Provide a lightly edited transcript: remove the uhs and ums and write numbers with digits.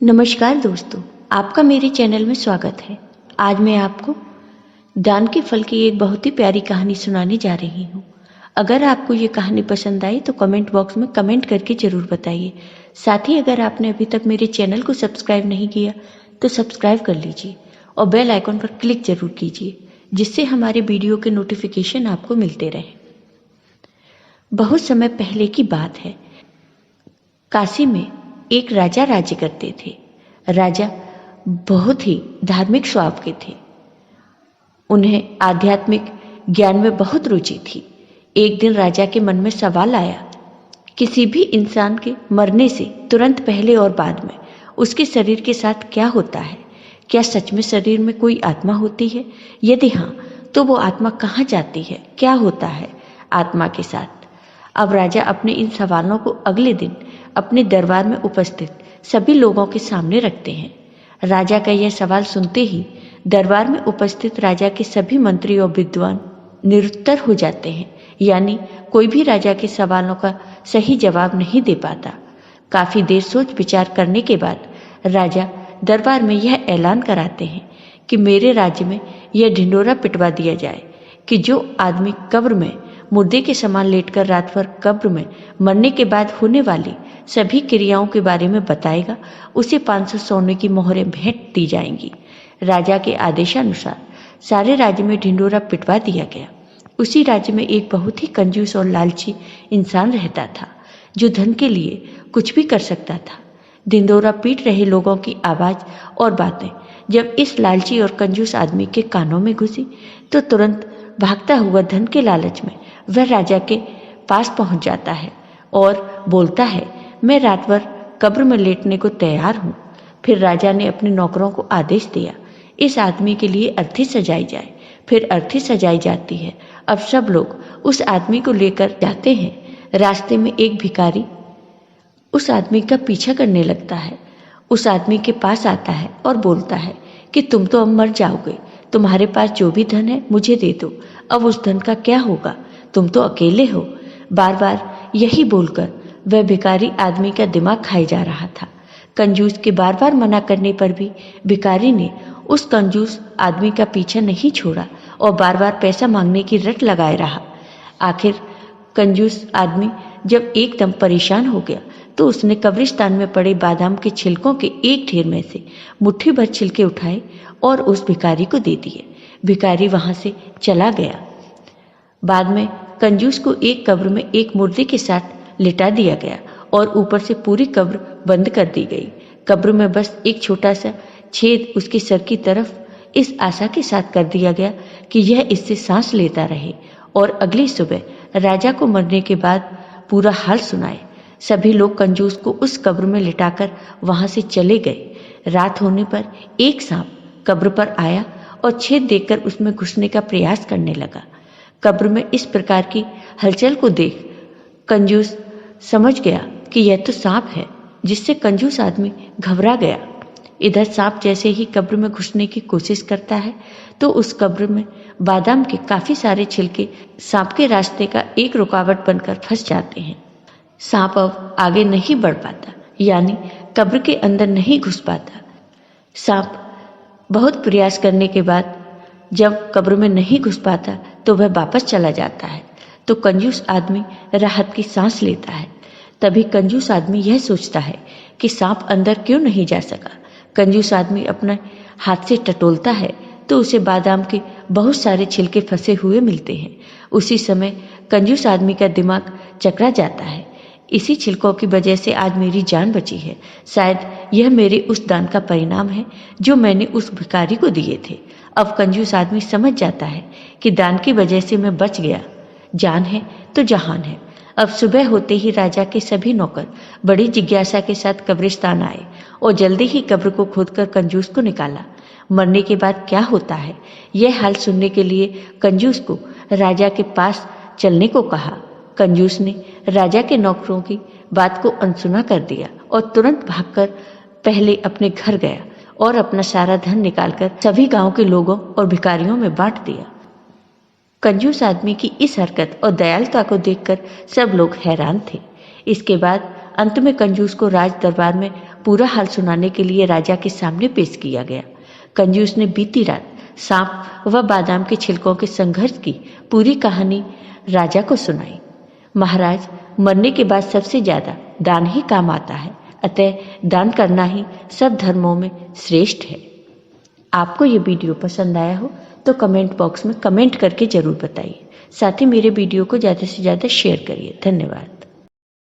नमस्कार दोस्तों, आपका मेरे चैनल में स्वागत है। आज मैं आपको दान के फल की एक बहुत ही प्यारी कहानी सुनाने जा रही हूँ। अगर आपको ये कहानी पसंद आई तो कमेंट बॉक्स में कमेंट करके जरूर बताइए। साथ ही अगर आपने अभी तक मेरे चैनल को सब्सक्राइब नहीं किया तो सब्सक्राइब कर लीजिए और बेल आइकॉन पर क्लिक जरूर कीजिए, जिससे हमारे वीडियो के नोटिफिकेशन आपको मिलते रहे। बहुत समय पहले की बात है। काशी में एक राजा राज्य करते थे। राजा बहुत ही धार्मिक स्वभाव के थे। उन्हें आध्यात्मिक ज्ञान में बहुत रुचि थी। एक दिन राजा के मन में सवाल आया, किसी भी इंसान के मरने से तुरंत पहले और बाद में उसके शरीर के साथ क्या होता है? क्या सच में शरीर में कोई आत्मा होती है? यदि हाँ, तो वो आत्मा कहाँ जाती है? क्या होता है आत्मा के साथ? अब राजा अपने इन सवालों को अगले दिन अपने दरबार में उपस्थित सभी लोगों के सामने रखते हैं। राजा का यह सवाल सुनते ही दरबार में उपस्थित राजा के सभी मंत्री और विद्वान निरुत्तर हो जाते हैं, यानी कोई भी राजा के सवालों का सही जवाब नहीं दे पाता। काफी देर सोच विचार करने के बाद राजा दरबार में यह ऐलान कराते हैं कि मेरे राज्य में यह ढिंढोरा पिटवा दिया जाए कि जो आदमी कब्र में मुर्दे के समान लेटकर रात भर कब्र में मरने के बाद होने वाली सभी क्रियाओं के बारे में बताएगा, उसे 500 सोने की मोहरें भेंट दी जाएंगी। राजा के आदेशानुसार सारे राज्य में ढिंढोरा पिटवा दिया गया। उसी राज्य में एक बहुत ही कंजूस और लालची इंसान रहता था, जो धन के लिए कुछ भी कर सकता था। ढिंढोरा पीट रहे लोगों की आवाज और बातें जब इस लालची और कंजूस आदमी के कानों में घुसी तो तुरंत भागता हुआ धन के लालच में वह राजा के पास पहुंच जाता है और बोलता है, मैं रात भर कब्र में लेटने को तैयार हूं। फिर राजा ने अपने नौकरों को आदेश दिया, इस आदमी के लिए अर्थी सजाई जाए। फिर अर्थी सजाई जाती है। अब सब लोग उस आदमी को लेकर जाते हैं। रास्ते में एक भिखारी उस आदमी का पीछा करने लगता है। उस आदमी के पास आता है और बोलता है कि तुम तो अब मर जाओगे, तुम्हारे पास जो भी धन है मुझे दे दो। अब उस धन का क्या होगा? तुम तो अकेले हो। बार बार यही बोलकर वह भिखारी आदमी का दिमाग खाए जा रहा था। कंजूस के बार बार मना करने पर भी भिखारी ने उस कंजूस आदमी का पीछा नहीं छोड़ा और बार बार पैसा मांगने की रट लगाए रहा। आखिर कंजूस आदमी जब एकदम परेशान हो गया तो उसने कब्रिस्तान में पड़े बादाम के छिलकों के एक ढेर में से मुट्ठी भर छिलके उठाए और उस भिखारी को दे दिए। भिखारी वहां से चला गया। बाद में कंजूस को एक कब्र में एक मुर्दे के साथ लिटा दिया गया और ऊपर से पूरी कब्र बंद कर दी गई। कब्र में बस एक छोटा सा छेद उसके सर की तरफ इस आशा के साथ कर दिया गया कि यह इससे सांस लेता रहे और अगली सुबह राजा को मरने के बाद पूरा हाल सुनाए। सभी लोग कंजूस को उस कब्र में लिटाकर वहां से चले गए। रात होने पर एक सांप कब्र पर आया और छेद देखकर उसमें घुसने का प्रयास करने लगा। कब्र में इस प्रकार की हलचल को देख कंजूस समझ गया कि यह तो सांप है, जिससे कंजूस आदमी घबरा गया। इधर सांप जैसे ही कब्र में घुसने की कोशिश करता है तो उस कब्र में बादाम के काफी सारे छिलके सांप के रास्ते का एक रुकावट बनकर फंस जाते हैं। सांप अब आगे नहीं बढ़ पाता, यानी कब्र के अंदर नहीं घुस पाता। सांप बहुत प्रयास करने के बाद जब कब्र में नहीं घुस पाता तो वह वापस चला जाता है। तो कंजूस आदमी राहत की सांस लेता है। तभी कंजूस आदमी यह सोचता है कि सांप अंदर क्यों नहीं जा सका। कंजूस आदमी अपने हाथ से टटोलता है तो उसे बादाम के बहुत सारे छिलके फंसे हुए मिलते हैं। उसी समय कंजूस आदमी का दिमाग चकरा जाता है, इसी छिलकों की वजह से आज मेरी जान बची है। शायद यह मेरे उस दान का परिणाम है जो मैंने उस भिखारी को दिए थे। अब कंजूस आदमी समझ जाता है कि दान की वजह से मैं बच गया। जान है तो जहान है। अब सुबह होते ही राजा के सभी नौकर बड़ी जिज्ञासा के साथ कब्रिस्तान आए और जल्दी ही कब्र को खोदकर कंजूस को निकाला। मरने के बाद क्या होता है, यह हाल सुनने के लिए कंजूस को राजा के पास चलने को कहा। कंजूस ने राजा के नौकरों की बात को अनसुना कर दिया और तुरंत भागकर पहले अपने घर गया और अपना सारा धन निकालकर सभी गांव के लोगों और भिखारियों में बांट दिया। कंजूस आदमी की इस हरकत और दयालुता को देखकर सब लोग हैरान थे। इसके बाद अंत में कंजूस को राज दरबार में पूरा हाल सुनाने के लिए राजा के सामने पेश किया गया। कंजूस ने बीती रात सांप व बादाम के छिलकों के संघर्ष की पूरी कहानी राजा को सुनाई। महाराज, मरने के बाद सबसे ज्यादा दान ही काम आता है, अतः दान करना ही सब धर्मों में श्रेष्ठ है। आपको ये वीडियो पसंद आया हो तो कमेंट बॉक्स में कमेंट करके जरूर बताइए। साथ ही मेरे वीडियो को ज़्यादा से ज़्यादा शेयर करिए। धन्यवाद।